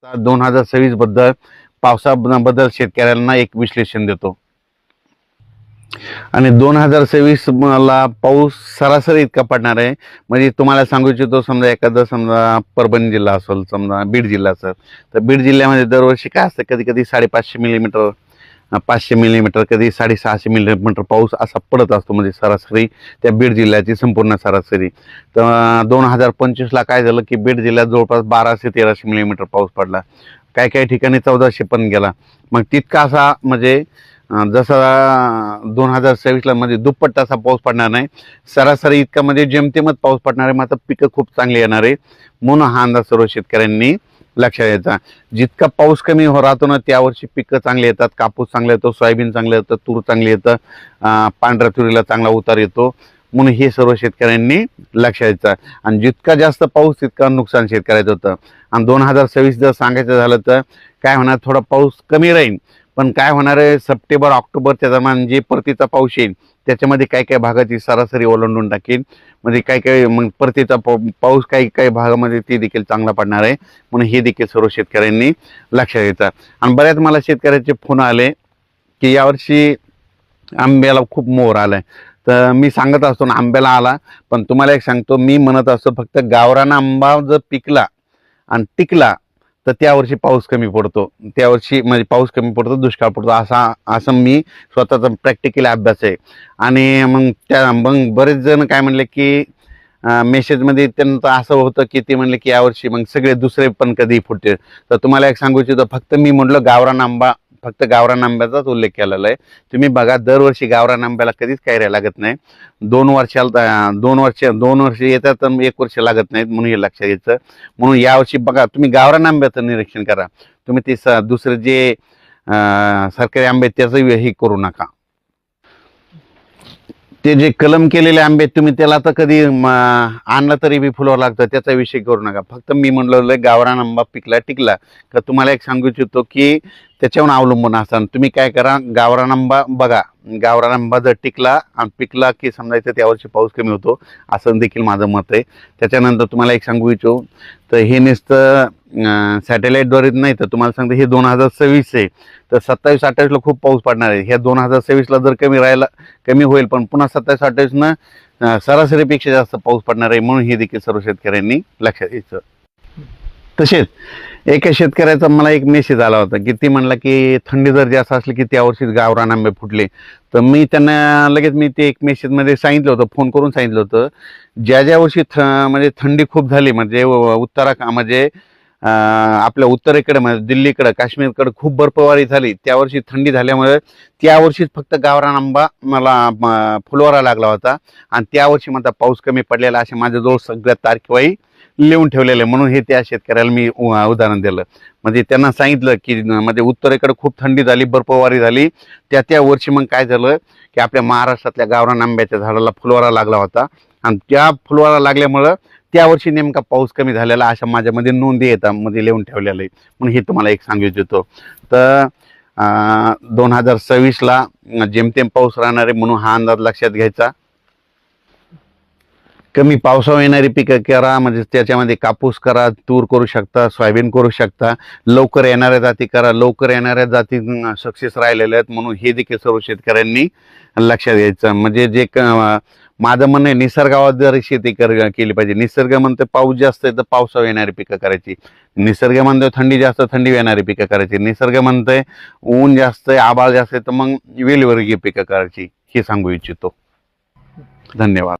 2026 बद्दल पावसाबद्दल शेतकऱ्यांना एक विश्लेषण देतो. आणि 2026 ला पाऊस सरासरी इतका पडणार आहे. म्हणजे तुम्हाला सांगू इच्छितो, समजा एखादा समजा परभणी जिल्हा असेल, समजा बीड जिल्हा असेल, तर बीड जिल्ह्यामध्ये दरवर्षी काय असतं, कधी कधी 550 मिलीमीटर, 500 मिलीमीटर, कधी 650 मिलीमीटर पाऊस असा पडत असतो. म्हणजे सरासरी त्या बीड जिल्ह्याची संपूर्ण सरासरी. तर 2025ला काय झालं की बीड जिल्ह्यात जवळपास 1200-1300 मिलीमीटर पाऊस पडला. काही काही ठिकाणी 1400 पण गेला. मग तितका असा म्हणजे जसा 2026ला म्हणजे दुप्पट असा पाऊस पडणार नाही, सरासरी इतका म्हणजे जेमतेमच पाऊस पडणार आहे. मात्र पिकं खूप चांगली येणार आहे, म्हणून हा अंदाज सर्व शेतकऱ्यांनी लक्षात घ्यायचा. जितका पाऊस कमी राहतो ना, त्या वर्षी पिकं चांगली येतात. कापूस चांगला येतो, सोयाबीन चांगलं येतं, तूर चांगली येतं, पांढऱ्या तुरीला चांगला उतार येतो. म्हणून हे सर्व शेतकऱ्यांनी लक्षात घ्यायचं. आणि जितका जास्त पाऊस तितका नुकसान शेतकऱ्याचं होतं. आणि 2026 जर सांगायचं झालं तर काय होणार, थोडा पाऊस कमी राहील, पण काय होणार आहे, सप्टेंबर ऑक्टोबरच्या दरम्यान जे परतीचा पाऊस येईल त्याच्यामध्ये काही काही भागाची सरासरी ओलांडून टाकेल. म्हणजे काही काही मग परतीचा पाऊस काही काही भागामध्ये ती देखील चांगला पडणार आहे. म्हणून हे देखील सर्व शेतकऱ्यांनी लक्षात घ्यायचं. आणि बऱ्याच मला शेतकऱ्याचे फोन आले की यावर्षी आंब्याला खूप मोहर आलाय. तर मी सांगत असतो ना, आंब्याला आला, पण तुम्हाला एक सांगतो, मी म्हणत असतो फक्त गावरान आंबा जर पिकला आणि टिकला तर त्यावर्षी पाऊस कमी पडतो, त्यावर्षी म्हणजे पाऊस कमी पडतो, दुष्काळ पडतो, असं मी स्वतःचा प्रॅक्टिकली अभ्यास आहे. आणि मग बरेच जण काय म्हणले की मेसेजमध्ये त्यांचं असं होतं की ते म्हणले की यावर्षी मग सगळे दुसरे पण कधी फुटते. तर तुम्हाला एक सांगू इच्छितो, फक्त मी म्हटलं गावरान आंबा, फक्त गावरान आंब्याचाच उल्लेख केलेला आहे. तुम्ही बघा, दरवर्षी गावरान आंब्याला कधीच कैऱ्या लागत नाही. 2 वर्ष येतात तर 1 वर्ष लागत नाहीत, म्हणून हे लक्षात घ्यायचं. म्हणून यावर्षी बघा, तुम्ही गावरान आंब्याचं निरीक्षण करा. तुम्ही ते दुसरे जे सरकारी आंबे त्याचं हे करू नका. ते जे कलम केलेले आंबे तुम्ही त्याला तर कधी आणलं तरी बी फुलावर लागतं, त्याचा विषय करू नका. फक्त मी म्हणलं गावरान आंबा पिकला टिकला का तुम्हाला एक सांगू इच्छितो की त्याच्यावर अवलंबून असताना तुम्ही काय करा, गावरान आंबा बघा, गावरान आंबा जर टिकला आणि पिकला की समजायचं त्यावर्षी पाऊस कमी होतो, असं देखील माझं मत आहे. त्याच्यानंतर तुम्हाला एक सांगू इच्छितो, तर हे नुसतं सॅटेलाईटद्वारे नाही, तर तुम्हाला सांगतो हे 2026 आहे, तर 27-28ला खूप पाऊस पडणार आहे. ह्या 2026ला जर कमी होईल, पण पुन्हा 27-28नं सरासरीपेक्षा जास्त पाऊस पडणार आहे. म्हणून हे देखील सर्व शेतकऱ्यांनी लक्षात घ्यायचं. तसेच एका शेतकऱ्याचा मला एक मेसेज आला होता की ती म्हणला की थंडी जर जास्त असली की त्यावर्षी गावरान आंबे फुटले. तर मी त्यांना लगेच ते एक मेसेजमध्ये सांगितलं होतं, फोन करून सांगितलं होतं, ज्या वर्षी म्हणजे थंडी खूप झाली, म्हणजे म्हणजे आपल्या उत्तरेकडे म्हणजे दिल्लीकडे, काश्मीरकडे खूप बर्फवारी झाली, त्यावर्षी थंडी झाल्यामुळे त्यावर्षीच फक्त गावरान आंबा मला फुलवारा लागला होता. आणि त्यावर्षी माझा पाऊस कमी पडलेला, असे माझ्याजवळ सगळ्या तारखेवाही लिहून ठेवलेलं आहे. म्हणून हे त्या शेतकऱ्याला मी उदाहरण दिलं. म्हणजे त्यांना सांगितलं की म्हणजे उत्तरेकडे खूप थंडी झाली, बर्फवारी झाली, त्या वर्षी मग काय झालं की आपल्या महाराष्ट्रातल्या गावरान आंब्याच्या झाडाला फुलवारा लागला होता. आणि त्या फुलवारा लागल्यामुळं त्यावर्षी नेमका पाऊस कमी झालेला, अशा माझ्यामध्ये नोंदी येतात, मध्ये लिहून ठेवलेलं आहे. म्हणून हे तुम्हाला एक सांगू इच्छितो. तर 2026ला जेमतेम पाऊस राहणार आहे, म्हणून हा अंदाज लक्षात घ्यायचा. कमी पावसावर येणारी पिकं करा, म्हणजे त्याच्यामध्ये कापूस करा, तूर करू शकता, सोयाबीन करू शकता. लवकर येणाऱ्या जाती करा, लवकर येणाऱ्या जाती सक्सेस राहिलेल्या आहेत. म्हणून हे देखील सर्व शेतकऱ्यांनी लक्षात घ्यायचं. म्हणजे माझं म्हणणं आहे, निसर्गावर शेती केली पाहिजे. निसर्ग म्हणतो पाऊस जास्त आहे तर पावसावर येणारी पिकं करायची, निसर्ग म्हणतोय थंडी जास्त थंडी येणारी पिकं करायची, निसर्ग म्हणतोय ऊन जास्त आहे आभाळ जास्त आहे तर मग वेलीवर्गीय पिकं करायची. हे सांगू इच्छितो. धन्यवाद.